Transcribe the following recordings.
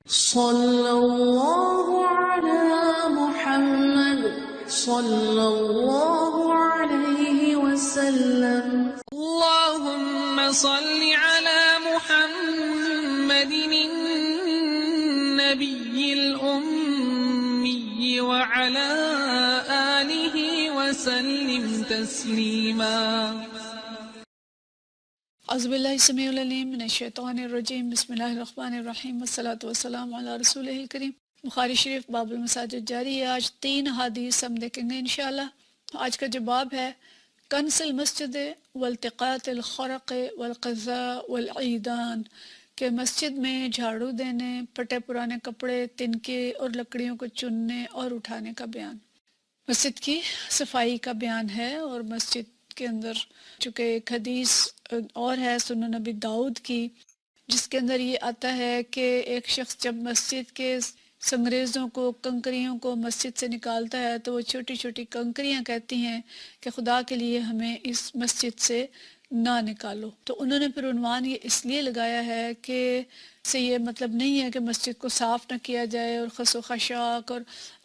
صلی اللہ علی محمد صلی اللہ علیہ وسلم. اللهم صل على محمد النبي الأمي وعلى آله وسلم تسليما. اعوذ باللہ السمیع العلیم من الشیطان الرجیم. بسم اللہ الرحمن الرحیم والصلاة والسلام علی رسولہ الکریم. بخاری شریف باب المساجد جاری ہے. آج 3 حدیث ہم دیکھیں گے انشاءاللہ. آج کا جو باب ہے کنس المسجد والتقاط الخرق والقضاء والعیدان، کہ مسجد میں جھاڑو دینے، پھٹے پرانے کپڑے، تنکے اور لکڑیوں کو چننے اور اٹھانے کا بیان. مسجد کی صفائی کا بیان ہے. اور مسجد کے اندر چونکہ ایک حدیث اور ہے سنن نبی داؤد کی، جس کے اندر یہ آتا ہے کہ ایک شخص جب مسجد کے سنگریزوں کو، کنکریوں کو مسجد سے نکالتا ہے تو وہ چھوٹی چھوٹی کنکریاں کہتی ہیں کہ خدا کے لیے ہمیں اس مسجد سے نہ نکالو. تو انہوں نے پھر عنوان یہ اس لیے لگایا ہے کہ سے یہ مطلب نہیں ہے کہ مسجد کو صاف نہ کیا جائے اور خس و خشاک، اور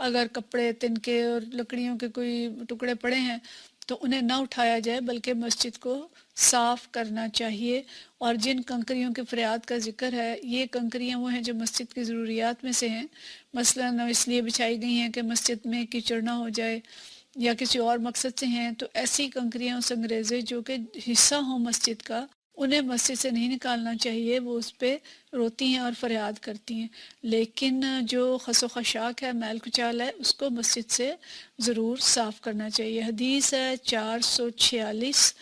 اگر کپڑے، تنکے اور لکڑیوں کے کوئی ٹکڑے پڑے ہیں تو انہیں نہ اٹھایا جائے، بلکہ مسجد کو صاف کرنا چاہیے. اور جن کنکریوں کے فریاد کا ذکر ہے، یہ کنکریاں وہ ہیں جو مسجد کی ضروریات میں سے ہیں. مثلاً اس لیے بچھائی گئی ہیں کہ مسجد میں کیچڑ نہ ہو جائے یا کسی اور مقصد سے ہیں. تو ایسی کنکریاں اور سنگریزے جو کہ حصہ ہوں مسجد کا، انہیں مسجد سے نہیں نکالنا چاہیے. وہ اس پہ روتی ہیں اور فریاد کرتی ہیں. لیکن جو خس و خشاک ہے، میل کچال ہے، اس کو مسجد سے ضرور صاف کرنا چاہیے. حدیث ہے 446،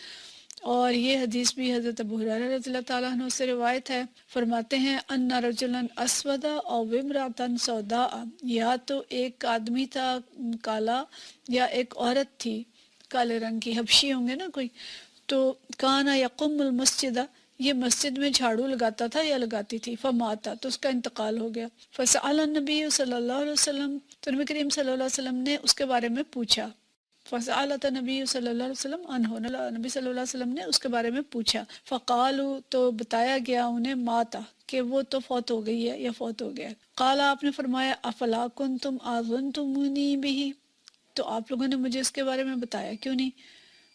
اور یہ حدیث بھی حضرت ابو ہریرہ رضی اللہ تعالیٰ عنہ سے روایت ہے. فرماتے ہیں ان رجلا اسودا او امرأة سوداء، یا تو ایک آدمی تھا کالا یا ایک عورت تھی کالے رنگ کی، حبشی ہوں گے نا کوئی. تو کانا یقم المسجد، یہ مسجد میں جھاڑو لگاتا تھا یا لگاتی تھی. فماتا، تو اس کا انتقال ہو گیا. فسأل النبی صلی اللہ علیہ وسلم، تو نبی کریم صلی اللہ علیہ وسلم نے اس کے بارے میں پوچھا. فسألت نبی صلی اللہ علیہ وسلم عنہ، نبی صلی اللہ علیہ وسلم نے اس کے بارے میں پوچھا. فقالوا، تو بتایا گیا انہیں ماتا، کہ وہ تو فوت ہو گئی ہے یا فوت ہو گیا. قال، آپ نے فرمایا افلا کنتم آذنتمونی بہ، تو آپ لوگوں نے مجھے اس کے بارے میں بتایا کیوں نہیں.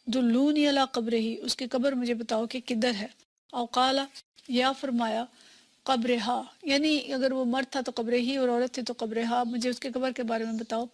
دلونی علی قبرہ، اس کی قبر مجھے بتاؤ کہ کدھر ہے. او قال، یا فرمایا قبرہا، یعنی اگر وہ مرد تھا تو قبرہ ہی، اور عورت تھی تو قبرہا، مجھے اس کی قبر کے بارے میں بتاؤ.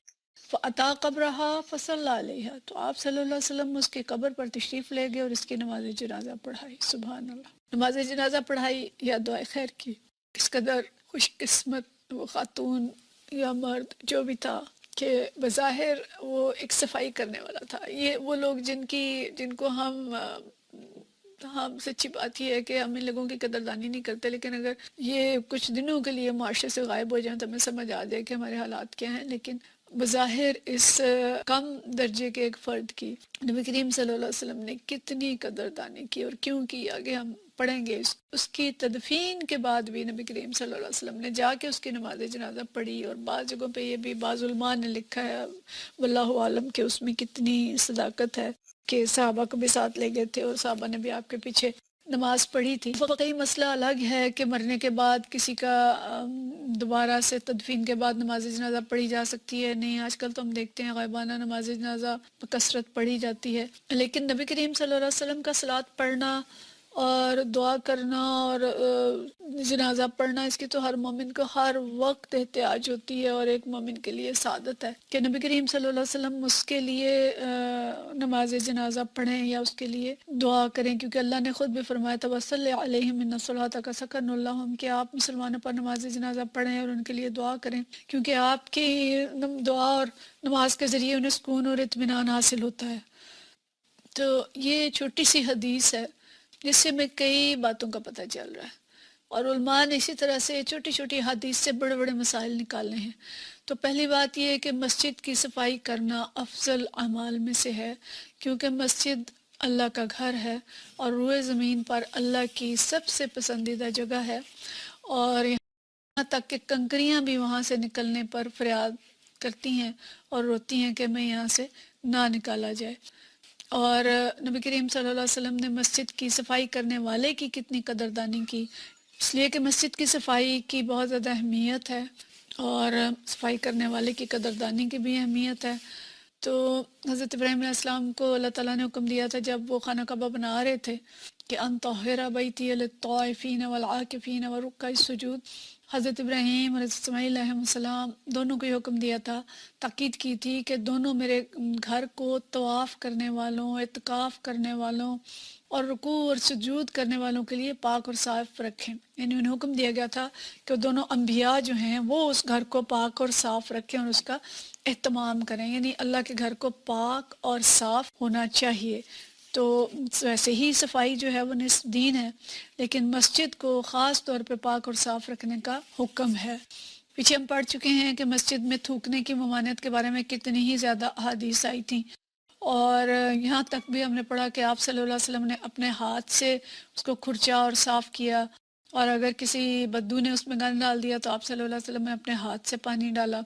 فاتا قبرہا فصلی علیہا، تو آپ صلی اللہ علیہ وسلم اس کی قبر پر تشریف لے گئے اور اس کی نماز جنازہ پڑھائی. سبحان اللہ. نماز جنازہ پڑھائی یا دعائے خیر کی. اس قدر خوش قسمت وہ خاتون یا مرد جو بھی تھا کہ بظاہر وہ ایک صفائی کرنے والا تھا. یہ وہ لوگ جن کو ہم سچی بات یہ ہے کہ ہم ان لوگوں کی قدردانی نہیں کرتے، لیکن اگر یہ کچھ دنوں کے لیے معاشرے سے غائب ہو جائیں تو ہمیں سمجھ آ جائے کہ ہمارے حالات کیا ہیں. لیکن بظاہر اس کم درجے کے ایک فرد کی نبی کریم صلی اللہ علیہ وسلم نے کتنی قدردانی کی، اور کیوں کی آگے ہم پڑھیں گے. اس کی تدفین کے بعد بھی نبی کریم صلی اللہ علیہ وسلم نے جا کے اس کی نماز جنازہ پڑھی. اور بعض جگہوں پہ یہ بھی بعض علماء نے لکھا ہے واللہ عالم کہ اس میں کتنی صداقت ہے کہ صحابہ کو بھی ساتھ لے گئے تھے اور صحابہ نے بھی آپ کے پیچھے نماز پڑھی تھی. فقہی مسئلہ الگ ہے کہ مرنے کے بعد کسی کا دوبارہ سے تدفین کے بعد نماز جنازہ پڑھی جا سکتی ہے نہیں. آج کل تو ہم دیکھتے ہیں غائبانہ نماز جنازہ بکثرت پڑھی جاتی ہے. لیکن نبی کریم صلی اللہ علیہ وسلم کا صلاۃ پڑھنا اور دعا کرنا اور جنازہ پڑھنا، اس کی تو ہر مومن کو ہر وقت احتیاج ہوتی ہے. اور ایک مومن کے لیے سعادت ہے کہ نبی کریم صلی اللہ علیہ وسلم اس کے لیے نماز جنازہ پڑھیں یا اس کے لیے دعا کریں، کیونکہ اللہ نے خود بھی فرمایا توصلی علیہم ان الصلاۃ کا سکن لہم، کہ آپ مسلمانوں پر نماز جنازہ پڑھیں اور ان کے لیے دعا کریں، کیونکہ آپ کی دعا اور نماز کے ذریعے انہیں سکون اور اطمینان حاصل ہوتا ہے. تو یہ چھوٹی سی حدیث ہے جس سے میں کئی باتوں کا پتہ چل رہا ہے. اور علماء نے اسی طرح سے چھوٹی چھوٹی حدیث سے بڑے بڑے مسائل نکالنے ہیں. تو پہلی بات یہ ہے کہ مسجد کی صفائی کرنا افضل اعمال میں سے ہے، کیونکہ مسجد اللہ کا گھر ہے اور روئے زمین پر اللہ کی سب سے پسندیدہ جگہ ہے. اور یہاں تک کہ کنکریاں بھی وہاں سے نکلنے پر فریاد کرتی ہیں اور روتی ہیں کہ میں یہاں سے نہ نکالا جائے. اور نبی کریم صلی اللہ علیہ وسلم نے مسجد کی صفائی کرنے والے کی کتنی قدردانی کی اس لیے کہ مسجد کی صفائی کی بہت زیادہ اہمیت ہے، اور صفائی کرنے والے کی قدردانی کی بھی اہمیت ہے۔ تو حضرت ابراہیم علیہ السلام کو اللہ تعالیٰ نے حکم دیا تھا جب وہ خانہ کعبہ بنا رہے تھے کہ ان طہر بیتی للطائفین والعاکفین والرکع السجود۔ حضرت ابراہیم اور حضرت اسماعیل علیہ السلام دونوں کو یہ حکم دیا تھا، تاکید کی تھی کہ دونوں میرے گھر کو طواف کرنے والوں، اعتکاف کرنے والوں اور رکوع اور سجود کرنے والوں کے لیے پاک اور صاف رکھیں۔ یعنی انہیں حکم دیا گیا تھا کہ دونوں انبیاء جو ہیں وہ اس گھر کو پاک اور صاف رکھیں اور اس کا اہتمام کریں، یعنی اللہ کے گھر کو پاک اور صاف ہونا چاہیے۔ تو ویسے ہی صفائی جو ہے وہ نصف دین ہے، لیکن مسجد کو خاص طور پہ پاک اور صاف رکھنے کا حکم ہے۔ پیچھے ہم پڑھ چکے ہیں کہ مسجد میں تھوکنے کی ممانعت کے بارے میں کتنی ہی زیادہ احادیث آئی تھیں، اور یہاں تک بھی ہم نے پڑھا کہ آپ صلی اللہ علیہ وسلم نے اپنے ہاتھ سے اس کو کھرچا اور صاف کیا، اور اگر کسی بدو نے اس میں گند ڈال دیا تو آپ صلی اللہ علیہ وسلم نے اپنے ہاتھ سے پانی ڈالا۔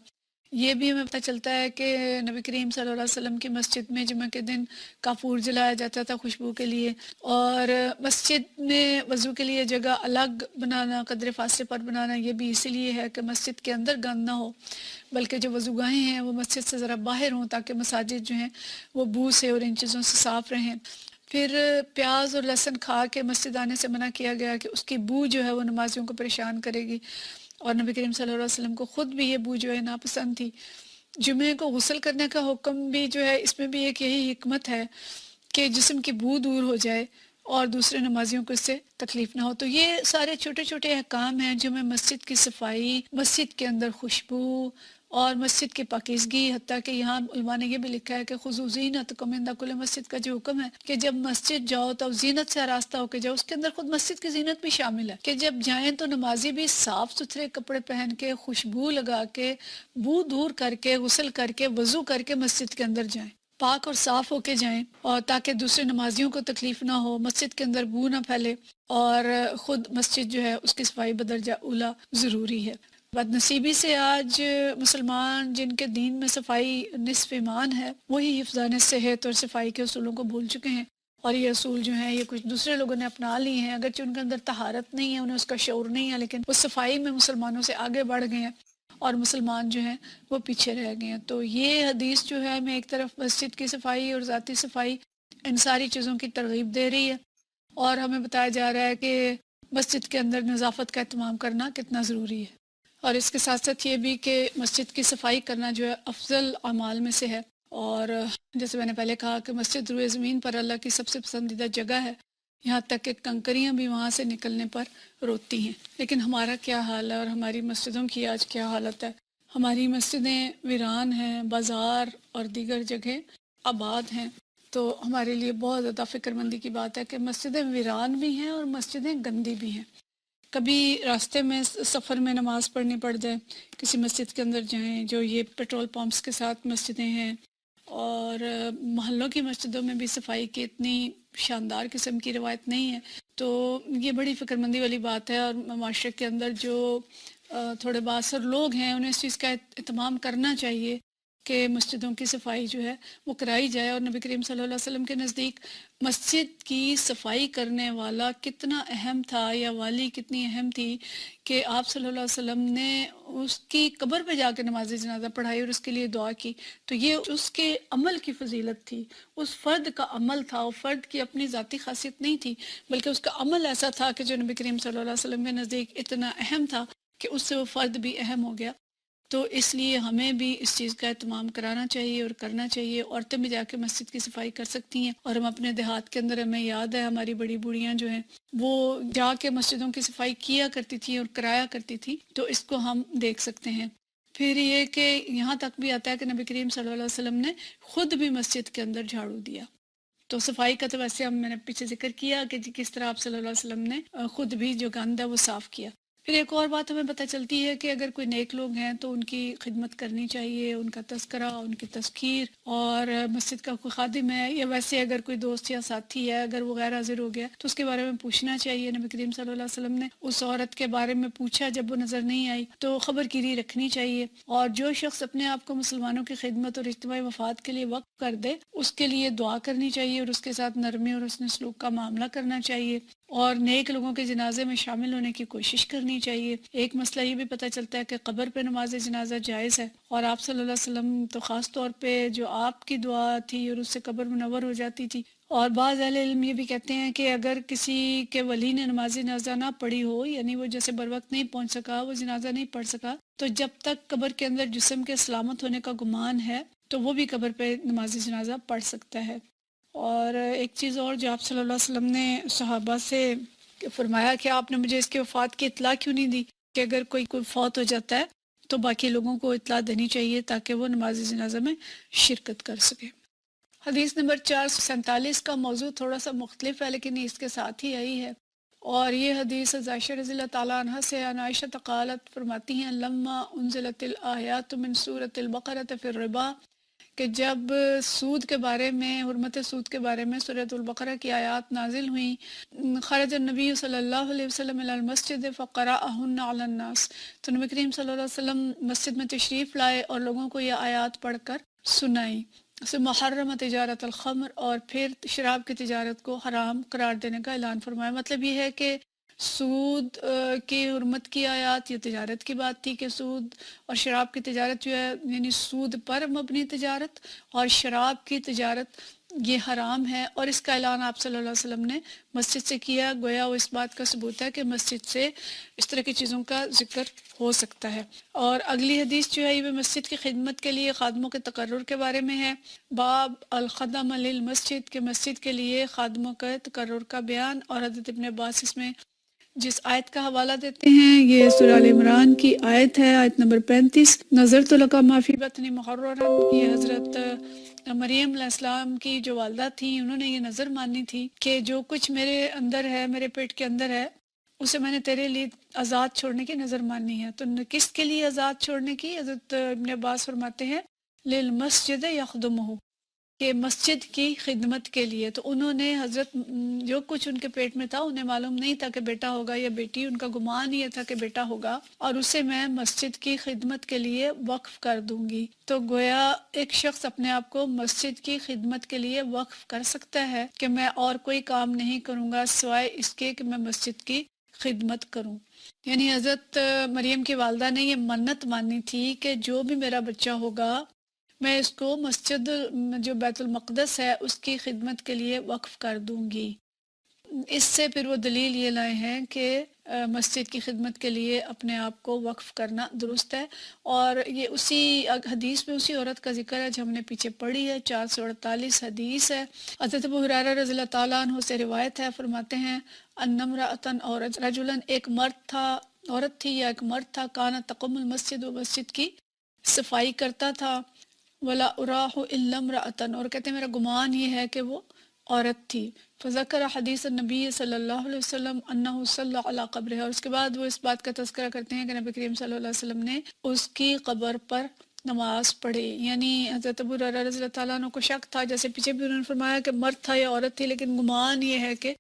یہ بھی ہمیں پتہ چلتا ہے کہ نبی کریم صلی اللہ علیہ وسلم کی مسجد میں جمعہ کے دن کافور جلایا جاتا تھا خوشبو کے لیے، اور مسجد میں وضو کے لیے جگہ الگ بنانا، قدر فاصلے پر بنانا، یہ بھی اسی لیے ہے کہ مسجد کے اندر گند نہ ہو، بلکہ جو وضو گاہیں ہیں وہ مسجد سے ذرا باہر ہوں تاکہ مساجد جو ہیں وہ بو سے اور ان چیزوں سے صاف رہیں۔ پھر پیاز اور لہسن کھا کے مسجد آنے سے منع کیا گیا کہ اس کی بو جو ہے وہ نمازیوں کو پریشان کرے گی، اور نبی کریم صلی اللہ علیہ وسلم کو خود بھی یہ بو جو ہے ناپسند تھی۔ جمعے کو غسل کرنے کا حکم بھی جو ہے اس میں بھی ایک یہی حکمت ہے کہ جسم کی بو دور ہو جائے اور دوسرے نمازیوں کو اس سے تکلیف نہ ہو۔ تو یہ سارے چھوٹے چھوٹے احکام ہیں جو میں مسجد کی صفائی، مسجد کے اندر خوشبو اور مسجد کی پاکیزگی، حتیٰ کہ یہاں علماء نے یہ بھی لکھا ہے کہ خذوا زینتکم عند کل مسجد کا جو حکم ہے کہ جب مسجد جاؤ تو زینت سے آراستہ ہو کے جاؤ، اس کے اندر خود مسجد کی زینت بھی شامل ہے کہ جب جائیں تو نمازی بھی صاف ستھرے کپڑے پہن کے، خوشبو لگا کے، بو دور کر کے، غسل کر کے، وضو کر کے مسجد کے اندر جائیں، پاک اور صاف ہو کے جائیں، اور تاکہ دوسرے نمازیوں کو تکلیف نہ ہو، مسجد کے اندر بو نہ پھیلے، اور خود مسجد جو ہے اس کی صفائی بدرجہ اولا ضروری ہے۔ بد نصیبی سے آج مسلمان جن کے دین میں صفائی نصف ایمان ہے، وہی حفظان صحت اور صفائی کے اصولوں کو بھول چکے ہیں، اور یہ اصول جو ہیں یہ کچھ دوسرے لوگوں نے اپنا لیے ہیں، اگرچہ ان کے اندر طہارت نہیں ہے، انہیں اس کا شعور نہیں ہے، لیکن وہ صفائی میں مسلمانوں سے آگے بڑھ گئے ہیں اور مسلمان جو ہیں وہ پیچھے رہ گئے ہیں۔ تو یہ حدیث جو ہے میں ایک طرف مسجد کی صفائی اور ذاتی صفائی، ان ساری چیزوں کی ترغیب دے رہی ہے، اور ہمیں بتایا جا رہا ہے کہ مسجد کے اندر نظافت کا اہتمام کرنا کتنا ضروری ہے، اور اس کے ساتھ ساتھ یہ بھی کہ مسجد کی صفائی کرنا جو ہے افضل اعمال میں سے ہے، اور جیسے میں نے پہلے کہا کہ مسجد روئے زمین پر اللہ کی سب سے پسندیدہ جگہ ہے، یہاں تک کہ کنکریاں بھی وہاں سے نکلنے پر روتی ہیں۔ لیکن ہمارا کیا حال ہے اور ہماری مسجدوں کی آج کیا حالت ہے؟ ہماری مسجدیں ویران ہیں، بازار اور دیگر جگہیں آباد ہیں، تو ہمارے لیے بہت زیادہ فکر مندی کی بات ہے کہ مسجدیں ویران بھی ہیں اور مسجدیں گندی بھی ہیں۔ کبھی راستے میں سفر میں نماز پڑھنی پڑ جائے، کسی مسجد کے اندر جائیں، جو یہ پیٹرول پمپس کے ساتھ مسجدیں ہیں، اور محلوں کی مسجدوں میں بھی صفائی کی اتنی شاندار قسم کی روایت نہیں ہے، تو یہ بڑی فکر مندی والی بات ہے، اور معاشرے کے اندر جو تھوڑے بااثر لوگ ہیں انہیں اس چیز کا اہتمام کرنا چاہیے کہ مسجدوں کی صفائی جو ہے وہ کرائی جائے، اور نبی کریم صلی اللہ علیہ وسلم کے نزدیک مسجد کی صفائی کرنے والا کتنا اہم تھا، یا والی کتنی اہم تھی، کہ آپ صلی اللہ علیہ وسلم نے اس کی قبر پہ جا کے نماز جنازہ پڑھائی اور اس کے لیے دعا کی، تو یہ اس کے عمل کی فضیلت تھی، اس فرد کا عمل تھا، وہ فرد کی اپنی ذاتی خاصیت نہیں تھی، بلکہ اس کا عمل ایسا تھا کہ جو نبی کریم صلی اللہ علیہ وسلم کے نزدیک اتنا اہم تھا کہ اس سے وہ فرد بھی اہم ہو گیا۔ تو اس لیے ہمیں بھی اس چیز کا اہتمام کرانا چاہیے اور کرنا چاہیے۔ عورتیں بھی جا کے مسجد کی صفائی کر سکتی ہیں، اور ہم اپنے دیہات کے اندر، ہمیں یاد ہے ہماری بڑی بوڑھیاں جو ہیں وہ جا کے مسجدوں کی صفائی کیا کرتی تھیں اور کرایا کرتی تھیں، تو اس کو ہم دیکھ سکتے ہیں۔ پھر یہ کہ یہاں تک بھی آتا ہے کہ نبی کریم صلی اللہ علیہ وسلم نے خود بھی مسجد کے اندر جھاڑو دیا۔ تو صفائی کا تو ویسے میں نے پیچھے ذکر کیا کہ کس طرح آپ صلی اللہ علیہ وسلم نے خود بھی جو گند ہے وہ صاف کیا۔ پھر ایک اور بات ہمیں پتہ چلتی ہے کہ اگر کوئی نیک لوگ ہیں تو ان کی خدمت کرنی چاہیے، ان کا تذکرہ، ان کی تذکیر، اور مسجد کا کوئی خادم ہے یا ویسے اگر کوئی دوست یا ساتھی ہے اگر وہ غیر حاضر ہو گیا تو اس کے بارے میں پوچھنا چاہیے۔ نبی کریم صلی اللہ علیہ وسلم نے اس عورت کے بارے میں پوچھا جب وہ نظر نہیں آئی، تو خبر گیری رکھنی چاہیے، اور جو شخص اپنے آپ کو مسلمانوں کی خدمت اور اجتماعی مفاد کے لیے وقف کر دے اس کے لیے دعا کرنی چاہیے، اور اس کے ساتھ نرمی اور حسن سلوک کا معاملہ کرنا چاہیے۔ اور نیک لوگوں کے جنازے میں شامل ہونے کی کوشش کرنی چاہیے۔ ایک مسئلہ یہ بھی پتہ چلتا ہے کہ قبر پہ نماز جنازہ جائز ہے، اور آپ صلی اللہ علیہ وسلم تو خاص طور پہ جو آپ کی دعا تھی اور اس سے قبر منور ہو جاتی تھی۔ اور بعض اہل علم یہ بھی کہتے ہیں کہ اگر کسی کے ولی نے نماز جنازہ نہ پڑھی ہو، یعنی وہ جیسے بر وقت نہیں پہنچ سکا، وہ جنازہ نہیں پڑھ سکا، تو جب تک قبر کے اندر جسم کے سلامت ہونے کا گمان ہے تو وہ بھی قبر پہ نماز جنازہ پڑھ سکتا ہے۔ اور ایک چیز اور جو آپ صلی اللہ علیہ وسلم نے صحابہ سے فرمایا کہ آپ نے مجھے اس کی وفات کی اطلاع کیوں نہیں دی، کہ اگر کوئی فوت ہو جاتا ہے تو باقی لوگوں کو اطلاع دینی چاہیے تاکہ وہ نماز جنازہ میں شرکت کر سکے۔ حدیث نمبر 447 کا موضوع تھوڑا سا مختلف ہے لیکن اس کے ساتھ ہی آئی ہے، اور یہ حدیث عائشہ رضی اللہ تعالیٰ عنہ سے عن عائشہ قالت فرماتی ہیں لما انزلت الآیات من سورۃ البقرۃ فی الربا، کہ جب سود کے بارے میں، حرمت سود کے بارے میں سورۃ البقرہ کی آیات نازل ہوئیں، خرج النبی صلی اللہ علیہ وسلم الی المسجد فقرأہن علی الناس، تو نبی کریم صلی اللہ علیہ وسلم مسجد میں تشریف لائے اور لوگوں کو یہ آیات پڑھ کر سنائیں۔ ثم حرم تجارت الخمر، اور پھر شراب کی تجارت کو حرام قرار دینے کا اعلان فرمایا۔ مطلب یہ ہے کہ سود کی حرمت کی آیات یہ تجارت کی بات تھی کہ سود اور شراب کی تجارت جو ہے، یعنی سود پر مبنی تجارت اور شراب کی تجارت یہ حرام ہے، اور اس کا اعلان آپ صلی اللہ علیہ وسلم نے مسجد سے کیا، گویا وہ اس بات کا ثبوت ہے کہ مسجد سے اس طرح کی چیزوں کا ذکر ہو سکتا ہے۔ اور اگلی حدیث جو ہے یہ مسجد کی خدمت کے لیے خادموں کے تقرر کے بارے میں ہے، باب الخدم للمسجد، کے مسجد کے لیے خادموں کے تقرر کا بیان، اور حضرت ابن عباس اس میں جس آیت کا حوالہ دیتے ہیں یہ سورہ آل عمران کی آیت ہے، آیت نمبر 35، نظرت لک ما فی بطنی محررا، یہ حضرت مریم علیہ السلام کی جو والدہ تھیں انہوں نے یہ نظر مانی تھی کہ جو کچھ میرے اندر ہے، میرے پیٹ کے اندر ہے، اسے میں نے تیرے لیے آزاد چھوڑنے کی نظر مانی ہے۔ تو کس کے لیے آزاد چھوڑنے کی؟ حضرت ابن عباس فرماتے ہیں للمسجد یخدمہ، کہ مسجد کی خدمت کے لیے۔ تو انہوں نے حضرت جو کچھ ان کے پیٹ میں تھا انہیں معلوم نہیں تھا کہ بیٹا ہوگا یا بیٹی، ان کا گمان یہ تھا کہ بیٹا ہوگا، اور اسے میں مسجد کی خدمت کے لیے وقف کر دوں گی۔ تو گویا ایک شخص اپنے آپ کو مسجد کی خدمت کے لیے وقف کر سکتا ہے کہ میں اور کوئی کام نہیں کروں گا سوائے اس کے کہ میں مسجد کی خدمت کروں۔ یعنی حضرت مریم کی والدہ نے یہ منت مانی تھی کہ جو بھی میرا بچہ ہوگا میں اس کو مسجد جو بیت المقدس ہے اس کی خدمت کے لیے وقف کر دوں گی۔ اس سے پھر وہ دلیل یہ لائے ہیں کہ مسجد کی خدمت کے لیے اپنے آپ کو وقف کرنا درست ہے، اور یہ اسی حدیث میں اسی عورت کا ذکر ہے جو ہم نے پیچھے پڑھی ہے، 448 حدیث ہے۔ حضرت ابو ہریرہ رضی اللہ تعالیٰ عنہ سے روایت ہے، فرماتے ہیں ان امرأۃ اور رجلا، ایک مرد تھا، عورت تھی یا ایک مرد تھا، کانت تقوم المسجد، و مسجد کی صفائی کرتا تھا، ولا اراہ الا امرأۃ، اور کہتے ہیں میرا گمان یہ ہے کہ وہ عورت تھی۔ فذکر حدیث النبی صلی اللہ علیہ وسلم انہ صلی علی قبرہ، اور اس کے بعد وہ اس بات کا تذکرہ کرتے ہیں کہ نبی کریم صلی اللہ علیہ وسلم نے اس کی قبر پر نماز پڑھی۔ یعنی حضرت ابو ہریرہ رضی اللہ تعالیٰ عنہ کو شک تھا، جیسے پیچھے بھی انہوں نے فرمایا کہ مرد تھا یا عورت تھی، لیکن گمان یہ ہے کہ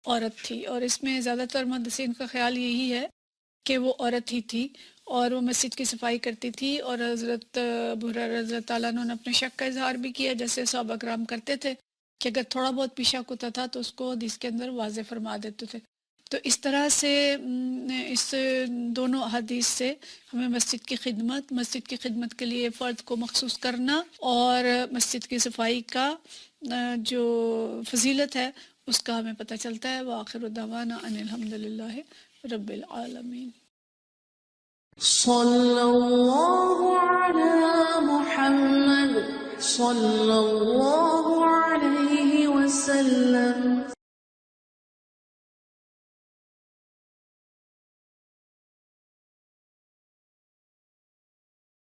عورت تھی، اور اس میں زیادہ تر محدثین کا خیال یہی ہے کہ وہ عورت ہی تھی، اور وہ مسجد کی صفائی کرتی تھی۔ اور حضرت ابو ہریرہ رضی اللہ تعالیٰ عنہ نے اپنے شک کا اظہار بھی کیا، جیسے صحابہ کرام کرتے تھے کہ اگر تھوڑا بہت بھی شک ہوتا تھا تو اس کو حدیث کے اندر واضح فرما دیتے تھے۔ تو اس طرح سے اس دونوں حدیث سے ہمیں مسجد کی خدمت کے لیے فرد کو مخصوص کرنا اور مسجد کی صفائی کا جو فضیلت ہے اس کا ہمیں پتہ چلتا ہے۔ وآخر دعوانا ان الحمدللہ رب العالمین۔ صلی اللہ علی محمد صلی اللہ علیہ وسلم۔